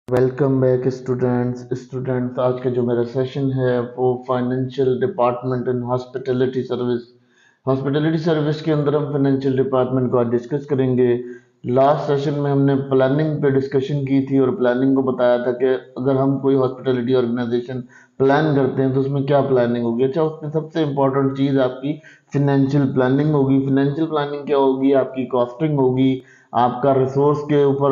Welcome back students आज का जो मेरा सेशन है वो financial department in hospitality service के अंदर हम फाइनेंशियल डिपार्टमेंट को आज डिस्कस करेंगे। लास्ट सेशन में हमने प्लानिंग पे डिस्कशन की थी और प्लानिंग को बताया था कि अगर हम कोई हॉस्पिटैलिटी ऑर्गेनाइजेशन प्लान करते हैं तो उसमें क्या प्लानिंग होगी। अच्छा, उसमें सबसे इंपॉर्टेंट चीज़ आपकी फाइनेंशियल प्लानिंग होगी। फाइनेंशियल प्लानिंग क्या होगी? आपकी कॉस्टिंग होगी, आपका रिसोर्स के ऊपर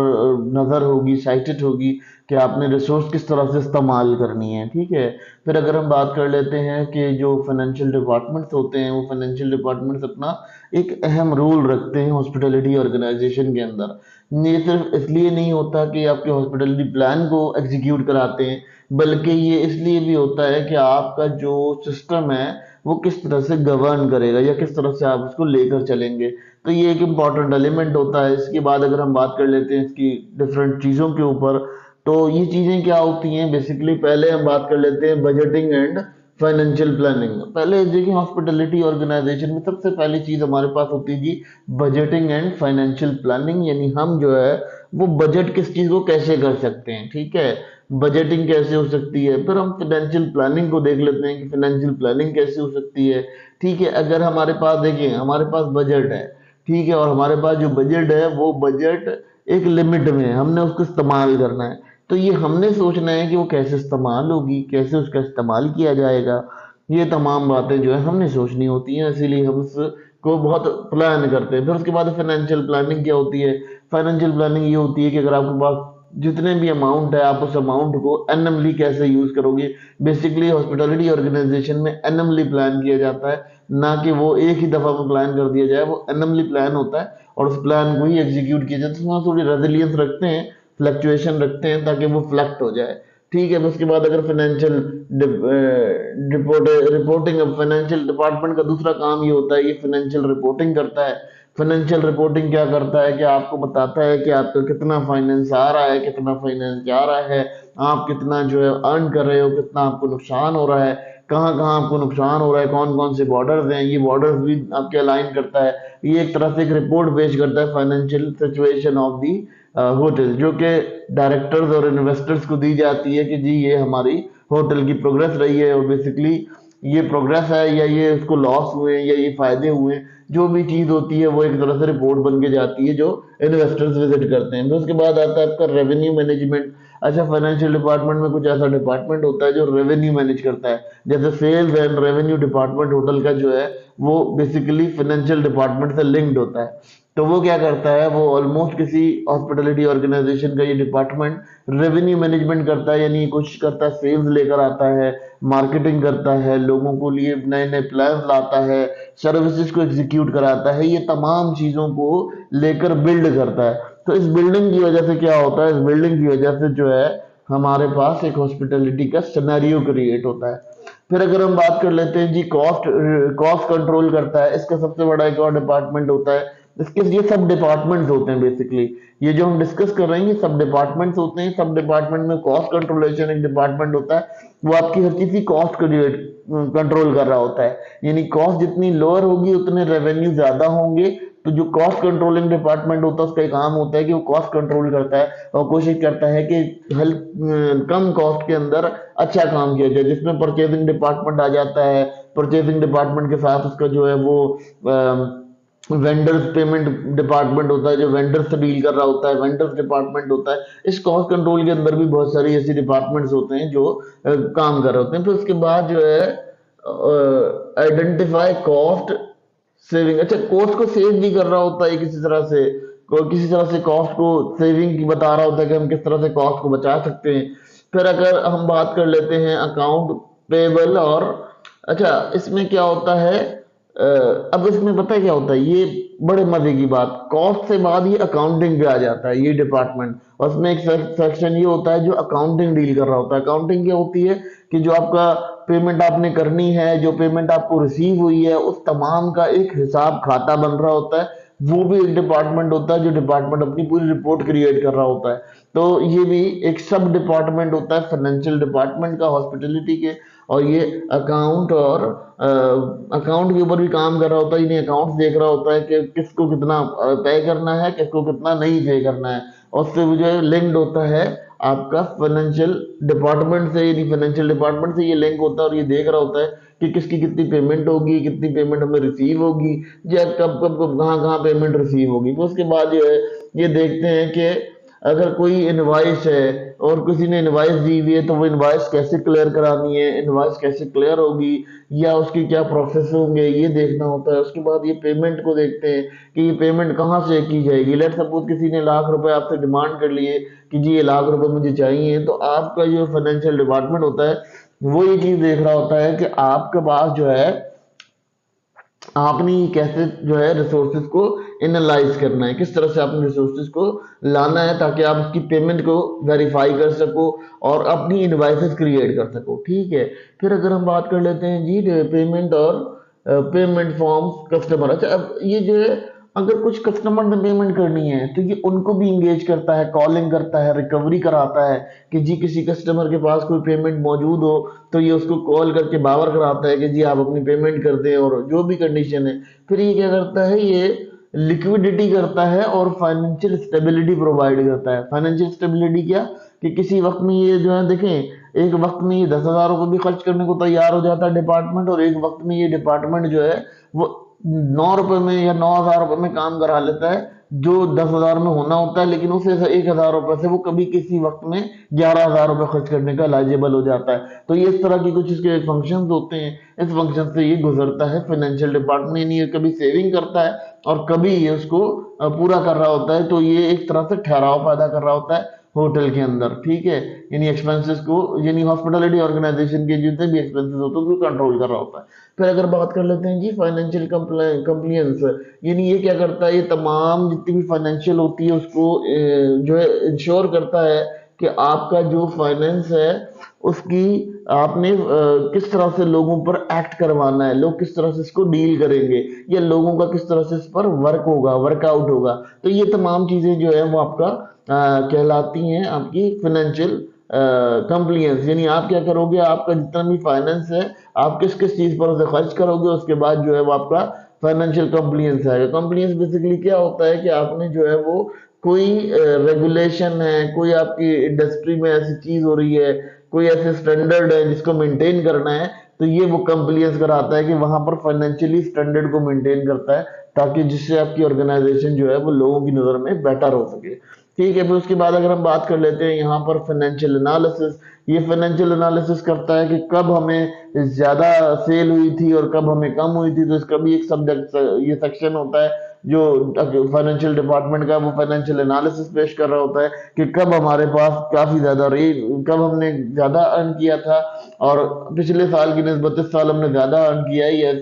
नज़र होगी, साइटेड होगी कि आपने रिसोर्स किस तरह से इस्तेमाल करनी है। ठीक है। फिर अगर हम बात कर लेते हैं कि जो फाइनेंशियल डिपार्टमेंट्स होते हैं वो फाइनेंशियल डिपार्टमेंट्स अपना एक अहम रोल रखते हैं हॉस्पिटैलिटी ऑर्गेनाइजेशन के अंदर। ये सिर्फ इसलिए नहीं होता कि आपके हॉस्पिटैलिटी प्लान को एग्जीक्यूट कराते हैं, बल्कि ये इसलिए भी होता है कि आपका जो सिस्टम है वो किस तरह से गवर्न करेगा या किस तरह से आप उसको लेकर चलेंगे। तो ये एक इम्पॉर्टेंट एलिमेंट होता है। इसके बाद अगर हम बात कर लेते हैं इसकी डिफरेंट चीज़ों के ऊपर, तो ये चीजें क्या होती हैं बेसिकली। पहले हम बात कर लेते हैं बजटिंग एंड फाइनेंशियल प्लानिंग। पहले देखिए, हॉस्पिटैलिटी ऑर्गेनाइजेशन में सबसे पहली चीज हमारे पास होती है जी बजटिंग एंड फाइनेंशियल प्लानिंग, यानी हम जो है वो बजट किस चीज को कैसे कर सकते हैं। ठीक है, बजटिंग कैसे हो सकती है। फिर हम फाइनेंशियल प्लानिंग को देख लेते हैं कि फाइनेंशियल प्लानिंग कैसे हो सकती है। ठीक है, अगर हमारे पास देखिए हमारे पास बजट है, ठीक है, और हमारे पास जो बजट है वो बजट एक लिमिट में है, हमने उसको इस्तेमाल करना है। तो ये हमने सोचना है कि वो कैसे इस्तेमाल होगी, कैसे उसका इस्तेमाल किया जाएगा। ये तमाम बातें जो है हमने सोचनी होती हैं, इसीलिए हम उसको बहुत प्लान करते हैं। फिर उसके बाद फाइनेंशियल प्लानिंग क्या होती है? फाइनेंशियल प्लानिंग ये होती है कि अगर आपके पास जितने भी अमाउंट है आप उस अमाउंट को एनमली कैसे यूज करोगे। बेसिकली हॉस्पिटैलिटी ऑर्गेनाइजेशन में एनमली प्लान किया जाता है, ना कि वो एक ही दफा में प्लान कर दिया जाए। वो एनमली प्लान होता है और उस प्लान को ही एग्जीक्यूट किया जाता है। उसमें थोड़ी रेजिलियंस रखते हैं, फ्लक्चुएशन रखते हैं ताकि वो फ्लक्ट हो जाए। ठीक है। उसके बाद अगर फाइनेंशियल रिपोर्टिंग, अब फाइनेंशियल डिपार्टमेंट का दूसरा काम ये होता है, ये फाइनेंशियल रिपोर्टिंग करता है। फाइनेंशियल रिपोर्टिंग क्या करता है कि आपको बताता है कि आपका कितना फाइनेंस आ रहा है, कितना फाइनेंस जा रहा है, आप कितना जो है अर्न कर रहे हो, कितना आपको नुकसान हो रहा है, कहाँ कहाँ आपको नुकसान हो रहा है, कौन कौन से बॉर्डर्स हैं। ये बॉर्डर्स भी आपके अलाइन करता है। ये एक तरह से एक रिपोर्ट पेश करता है financial situation of the hotel, जो कि डायरेक्टर्स और इन्वेस्टर्स को दी जाती है कि जी ये हमारी होटल की प्रोग्रेस रही है, और बेसिकली ये प्रोग्रेस है या ये उसको लॉस हुए या ये फायदे हुए, जो भी चीज होती है वो एक तरह से रिपोर्ट बन के जाती है जो इन्वेस्टर्स विजिट करते हैं। फिर उसके बाद आता है आपका रेवेन्यू मैनेजमेंट। अच्छा, फाइनेंशियल डिपार्टमेंट में कुछ ऐसा डिपार्टमेंट होता है जो रेवेन्यू मैनेज करता है, जैसे sales and revenue department hotel का जो है वो बेसिकली फाइनेंशियल डिपार्टमेंट से लिंक्ड होता है। तो वो क्या करता है, वो ऑलमोस्ट किसी हॉस्पिटैलिटी ऑर्गेनाइजेशन का ये डिपार्टमेंट रेवेन्यू मैनेजमेंट करता है, यानी कोशिश करता है सेल्स लेकर आता है, मार्केटिंग करता है, लोगों को लिए नए नए प्लान लाता है, सर्विसेज को एग्जीक्यूट कराता है, ये तमाम चीजों को लेकर बिल्ड करता है। तो इस बिल्डिंग की वजह से क्या होता है, इस बिल्डिंग की वजह से जो है हमारे पास एक हॉस्पिटैलिटी का सिनेरियो क्रिएट होता है। फिर अगर हम बात कर लेते हैं जी कॉस्ट, कॉस्ट कंट्रोल करता है, इसका सबसे बड़ा एक और डिपार्टमेंट होता है। इसके ये सब डिपार्टमेंट्स होते हैं बेसिकली, ये जो हम डिस्कस कर रहे हैं ये सब डिपार्टमेंट्स होते हैं। सब डिपार्टमेंट में कॉस्ट कंट्रोलेशन एक डिपार्टमेंट होता है, वो आपकी हर चीज की कॉस्ट को कंट्रोल कर रहा होता है। यानी कॉस्ट जितनी लोअर होगी उतने रेवेन्यू ज्यादा होंगे। तो जो कॉस्ट कंट्रोलिंग डिपार्टमेंट होता है उसका काम होता है कि वो कॉस्ट कंट्रोल करता है और कोशिश करता है कि कम कॉस्ट के अंदर अच्छा काम किया जाए, जिसमें परचेजिंग डिपार्टमेंट आ जाता है। परचेजिंग डिपार्टमेंट के साथ उसका जो है वो वेंडर्स पेमेंट डिपार्टमेंट होता है, जो वेंडर से डील कर रहा होता है, वेंडर्स डिपार्टमेंट होता है। इस कॉस्ट कंट्रोल के अंदर भी बहुत सारी ऐसी डिपार्टमेंट्स होते हैं जो काम कर रहे होते हैं। फिर उसके बाद जो है आइडेंटिफाई कॉस्ट सेविंग। अच्छा, कॉस्ट को सेव भी कर रहा होता है किसी तरह से, किसी तरह से कॉस्ट को सेविंग की बता रहा होता है कि हम किस तरह से कॉस्ट को बचा सकते हैं। फिर अगर हम बात कर लेते हैं अकाउंट पेबल और, अच्छा इसमें क्या होता है, अब इसमें पता है क्या होता है, ये बड़े मजे की बात, कॉस्ट से बाद ये अकाउंटिंग पे आ जाता है ये डिपार्टमेंट, और उसमें एक सेक्शन ये होता है जो अकाउंटिंग डील कर रहा होता है। अकाउंटिंग क्या होती है कि जो आपका पेमेंट आपने करनी है, जो पेमेंट आपको रिसीव हुई है, उस तमाम का एक हिसाब खाता बन रहा होता है। वो भी एक डिपार्टमेंट होता है जो डिपार्टमेंट अपनी पूरी रिपोर्ट क्रिएट कर रहा होता है। तो ये भी एक सब डिपार्टमेंट होता है फाइनेंशियल डिपार्टमेंट का हॉस्पिटैलिटी के, और ये अकाउंट और अकाउंट के ऊपर भी काम कर रहा होता है। इन्हें अकाउंट्स देख रहा होता है कि किसको कितना पे करना है, किसको कितना नहीं पे करना है, और उससे भी जो है लिंक्ड होता है आपका फाइनेंशियल डिपार्टमेंट से, यानी फाइनेंशियल डिपार्टमेंट से ये लिंक होता है और ये देख रहा होता है कि किसकी कितनी पेमेंट होगी, कितनी पेमेंट हमें रिसीव होगी, या कब कब कब कहाँ कहाँ पेमेंट रिसीव होगी। फिर उसके बाद जो है ये देखते हैं कि अगर कोई इनवाइस है और किसी ने इनवाइस दी हुई है तो वो इनवाइस कैसे क्लियर करानी है, इनवाइस कैसे क्लियर होगी, या उसकी क्या प्रोसेस होंगे, ये देखना होता है। उसके बाद ये पेमेंट को देखते हैं कि ये पेमेंट कहाँ से की जाएगी। लेट सपोज किसी ने लाख रुपए आपसे डिमांड कर लिए कि जी ये लाख रुपए मुझे चाहिए, तो आपका जो फाइनेंशियल डिपार्टमेंट होता है वो ये चीज देख रहा होता है कि आपके पास जो है आपने कैसे जो है रिसोर्सेज को एनालाइज करना है, किस तरह से आपने रिसोर्सेज को लाना है ताकि आप उसकी पेमेंट को वेरीफाई कर सको और अपनी इनवाइसेस क्रिएट कर सको। ठीक है, फिर अगर हम बात कर लेते हैं जी पेमेंट और पेमेंट फॉर्म्स कस्टमर। अच्छा, अब ये जो है अगर कुछ कस्टमर ने पेमेंट करनी है तो ये उनको भी इंगेज करता है, कॉलिंग करता है, रिकवरी कराता है कि जी किसी कस्टमर के पास कोई पेमेंट मौजूद हो तो ये उसको कॉल करके बावर कराता है कि जी आप अपनी पेमेंट कर दें, और जो भी कंडीशन है। फिर ये क्या करता है, ये लिक्विडिटी करता है और फाइनेंशियल स्टेबिलिटी प्रोवाइड करता है। फाइनेंशियल स्टेबिलिटी क्या, कि किसी वक्त में ये जो है देखें, एक वक्त में ये 10,000 रुपये भी खर्च करने को तैयार हो जाता है डिपार्टमेंट, और एक वक्त में ये डिपार्टमेंट जो है वो 9 रुपए में या 9,000 रुपये में काम करा लेता है, जो 10,000 में होना होता है, लेकिन उसे 1,000 रुपये से वो कभी किसी वक्त में 11,000 रुपये खर्च करने का एलिजिबल हो जाता है। तो ये इस तरह की कुछ इसके फंक्शंस होते हैं, इस फंक्शन से ये गुजरता है फाइनेंशियल डिपार्टमेंट, यानी ये कभी सेविंग करता है और कभी ये उसको पूरा कर रहा होता है। तो ये एक तरह से ठहराव पैदा कर रहा होता है होटल के अंदर। ठीक है, यानी एक्सपेंसेस को, यानी हॉस्पिटलिटी ऑर्गेनाइजेशन के जितने भी एक्सपेंसेस होते हैं उसको कंट्रोल कर रहा होता है। फिर अगर बात कर लेते हैं जी फाइनेंशियल कंप्लायंस, यानी ये क्या करता है, ये तमाम जितनी भी फाइनेंशियल होती है उसको जो है इंश्योर करता है कि आपका जो फाइनेंस है उसकी आपने किस तरह से लोगों पर एक्ट करवाना है, लोग किस तरह से इसको डील करेंगे, या लोगों का किस तरह से इस पर वर्क होगा, वर्कआउट होगा। तो ये तमाम चीजें जो है वो आपका कहलाती हैं आपकी फाइनेंशियल कंप्लियंस। यानी आप क्या करोगे, आपका जितना भी फाइनेंस है आप किस किस चीज पर उसे खर्च करोगे, उसके बाद जो है वो आपका फाइनेंशियल कंप्लियंस है। कंप्लियंस बेसिकली क्या होता है कि आपने जो है वो कोई रेगुलेशन है, कोई आपकी इंडस्ट्री में ऐसी चीज हो रही है, कोई ऐसे स्टैंडर्ड है जिसको मेंटेन करना है, तो ये वो कंप्लियंस कराता है कि वहां पर फाइनेंशियली स्टैंडर्ड को मेंटेन करता है, ताकि जिससे आपकी ऑर्गेनाइजेशन जो है वो लोगों की नजर में बेटर हो सके। ठीक है, फिर उसके बाद अगर हम बात कर लेते हैं यहाँ पर फाइनेंशियल एनालिसिस। ये फाइनेंशियल एनालिसिस करता है कि कब हमें ज्यादा सेल हुई थी और कब हमें कम हुई थी। तो इसका भी एक सब्जेक्ट, ये सेक्शन होता है जो फाइनेंशियल डिपार्टमेंट का, वो फाइनेंशियल एनालिसिस पेश कर रहा होता है कि कब हमारे पास काफी ज्यादा रेट, कब हमने ज्यादा अर्न किया था, और पिछले साल की निस्बत इस साल हमने ज्यादा अर्न किया है, या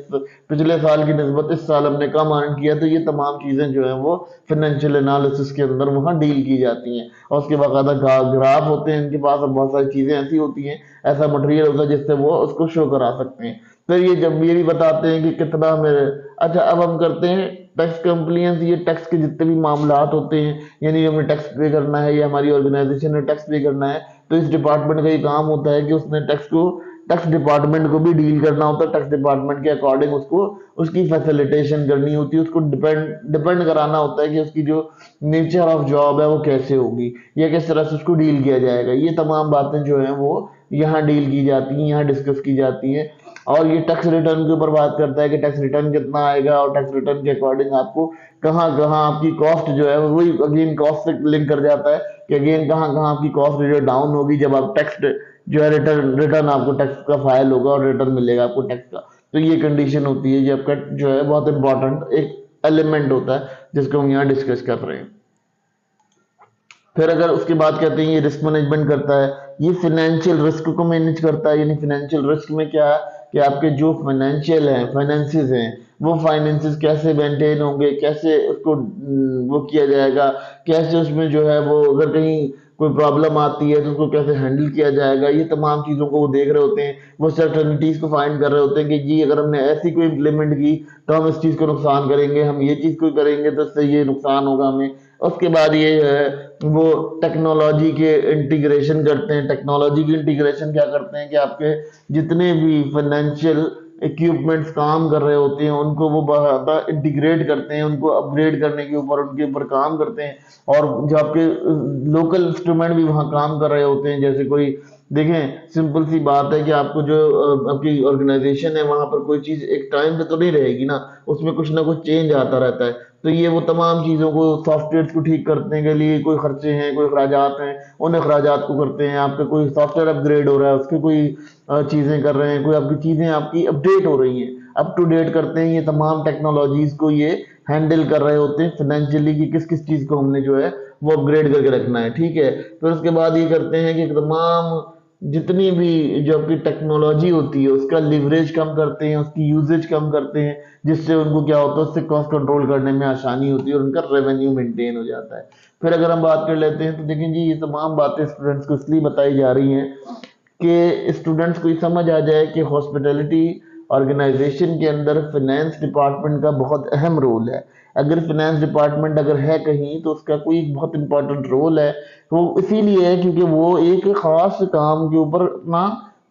पिछले साल की निस्बत इस साल हमने कम अर्न किया। तो ये तमाम चीजें जो है वो फाइनेंशियल एनालिसिस के अंदर वहाँ डील की जाती हैं। और उसके बाकायदा ग्राफ होते हैं इनके पास, और बहुत सारी चीजें ऐसी होती हैं, ऐसा मटेरियल होता है जिससे वो उसको शो करा सकते हैं। फिर ये जब ये भी बताते हैं कि कितना हमें। अच्छा, अब हम करते हैं टैक्स कंप्लियंस। ये टैक्स के जितने भी मामलात होते हैं, यानी हमें टैक्स पे करना है या हमारी ऑर्गेनाइजेशन ने टैक्स पे करना है, तो इस डिपार्टमेंट का ये काम होता है कि उसने टैक्स डिपार्टमेंट को भी डील करना होता है, टैक्स डिपार्टमेंट के अकॉर्डिंग उसको उसकी फैसिलिटेशन करनी होती है, उसको डिपेंड कराना होता है कि उसकी जो नेचर ऑफ जॉब है वो कैसे होगी, या किस तरह से उसको डील किया जाएगा। ये तमाम बातें जो है वो यहाँ डील की जाती हैं, यहाँ डिस्कस की जाती हैं। और ये टैक्स रिटर्न के ऊपर बात करता है कि टैक्स रिटर्न कितना आएगा, और टैक्स रिटर्न के अकॉर्डिंग आपको कहाँ कहाँ आपकी कॉस्ट जो है, वही अगेन कॉस्ट से लिंक कर जाता है कि अगेन कहाँ कहाँ आपकी कॉस्ट जो डाउन होगी जब आप टैक्स जो है रिटर्न रिटर्न आपको टैक्स का फाइल होगा और रिटर्न मिलेगा आपको टैक्स का। तो ये कंडीशन होती है, ये आपका जो है बहुत इंपॉर्टेंट एक एलिमेंट होता है जिसको हम यहाँ डिस्कस कर रहे हैं। फिर अगर उसके बाद कहते हैं ये रिस्क मैनेजमेंट करता है, ये फाइनेंशियल रिस्क को मैनेज करता है। यानी फाइनेंशियल रिस्क में क्या है कि आपके जो फाइनेंशियल हैं, फाइनेंसिस हैं, वो फाइनेंसिस कैसे मेंटेन होंगे, कैसे उसको वो किया जाएगा, कैसे उसमें जो है वो अगर कहीं कोई प्रॉब्लम आती है तो उसको कैसे हैंडल किया जाएगा, ये तमाम चीज़ों को वो देख रहे होते हैं। वो सर्टनिटीज को फाइंड कर रहे होते हैं कि जी अगर हमने ऐसी कोई इम्प्लीमेंट की तो हम इस चीज़ को नुकसान करेंगे, हम ये चीज़ कोई करेंगे तो इससे ये नुकसान होगा हमें। उसके बाद ये है वो टेक्नोलॉजी के इंटीग्रेशन करते हैं। टेक्नोलॉजी की इंटीग्रेशन क्या करते हैं कि आपके जितने भी फाइनेंशियल इक्विपमेंट्स काम कर रहे होते हैं उनको वो बहुत इंटीग्रेट करते हैं, उनको अपग्रेड करने के ऊपर उनके ऊपर काम करते हैं। और जो आपके लोकल इंस्ट्रूमेंट भी वहाँ काम कर रहे होते हैं, जैसे कोई देखें सिंपल सी बात है कि आपको जो आपकी ऑर्गेनाइजेशन है वहां पर कोई चीज एक टाइम पे तो नहीं रहेगी ना, उसमें कुछ ना कुछ चेंज आता रहता है। तो ये वो तमाम चीजों को, सॉफ्टवेयर को ठीक करने के लिए कोई खर्चे हैं, कोई अखराजात हैं, उन अखराजात को करते हैं। आपका कोई सॉफ्टवेयर अपग्रेड हो रहा है, उसकी कोई चीजें कर रहे हैं, कोई आपकी चीजें आपकी अपडेट हो रही हैं, अप टू डेट करते हैं। ये तमाम टेक्नोलॉजीज को ये हैंडल कर रहे होते हैं फाइनेंशियली कि किस किस चीज को हमने जो है वो अपग्रेड करके रखना है, ठीक है। फिर उसके बाद ये करते हैं कि तमाम जितनी भी जो आपकी टेक्नोलॉजी होती है उसका लिवरेज कम करते हैं, उसकी यूजेज कम करते हैं, जिससे उनको क्या होता है, उससे कॉस्ट कंट्रोल करने में आसानी होती है और उनका रेवेन्यू मेंटेन हो जाता है। फिर अगर हम बात कर लेते हैं तो देखें जी, ये तमाम बातें स्टूडेंट्स को इसलिए बताई जा रही हैं कि स्टूडेंट्स को ये समझ आ जाए कि हॉस्पिटैलिटी ऑर्गेनाइजेशन के अंदर फाइनेंस डिपार्टमेंट का बहुत अहम रोल है। अगर फाइनेंस डिपार्टमेंट अगर है कहीं तो उसका कोई एक बहुत इंपॉर्टेंट रोल है। वो इसीलिए है क्योंकि वो एक खास काम के ऊपर अपना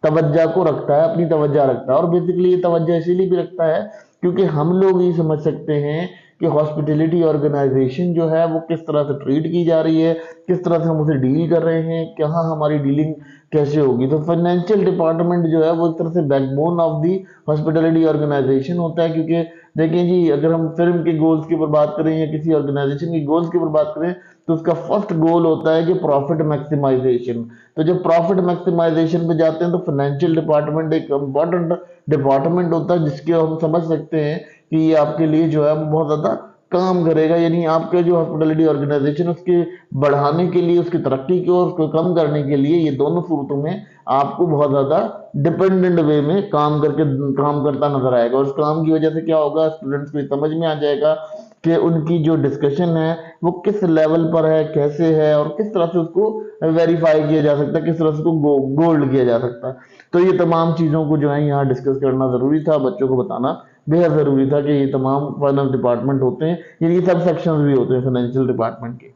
तवज्जो को रखता है, अपनी तवज्जो रखता है। और बेसिकली ये तवज्जो इसीलिए भी रखता है क्योंकि हम लोग ये समझ सकते हैं कि हॉस्पिटैलिटी ऑर्गेनाइजेशन जो है वो किस तरह से ट्रीट की जा रही है, किस तरह से हम उसे डील कर रहे हैं, कहाँ हमारी डीलिंग कैसे होगी। तो फाइनेंशियल डिपार्टमेंट जो है वो एक तरह से backbone of the hospitality organisation होता है। क्योंकि देखिए जी, अगर हम फिल्म के गोल्स के ऊपर बात करें या किसी ऑर्गेनाइजेशन के गोल्स के ऊपर बात करें तो उसका फर्स्ट गोल होता है कि प्रॉफिट मैक्सिमाइजेशन। तो जब प्रॉफिट मैक्सिमाइजेशन पे जाते हैं तो फाइनेंशियल डिपार्टमेंट एक इम्पॉर्टेंट डिपार्टमेंट होता है जिसके हम समझ सकते हैं कि ये आपके लिए जो है वो बहुत ज्यादा काम करेगा। यानी आपके जो हॉस्पिटैलिटी ऑर्गेनाइजेशन उसके बढ़ाने के लिए, उसकी तरक्की को और उसको कम करने के लिए ये दोनों सूरतों में आपको बहुत ज्यादा डिपेंडेंट वे में काम करता नजर आएगा। और उस काम की वजह से क्या होगा, स्टूडेंट्स को ये समझ में आ जाएगा कि उनकी जो डिस्कशन है वो किस लेवल पर है, कैसे है, और किस तरह से उसको वेरीफाई किया जा सकता है, किस तरह से उसको गोल्ड किया जा सकता है। तो ये तमाम चीज़ों को जो है यहाँ डिस्कस करना ज़रूरी था, बच्चों को बताना बेहद ज़रूरी था कि ये तमाम फाइनेंस डिपार्टमेंट होते हैं, ये सब सेक्शंस भी होते हैं फाइनेंशियल डिपार्टमेंट के।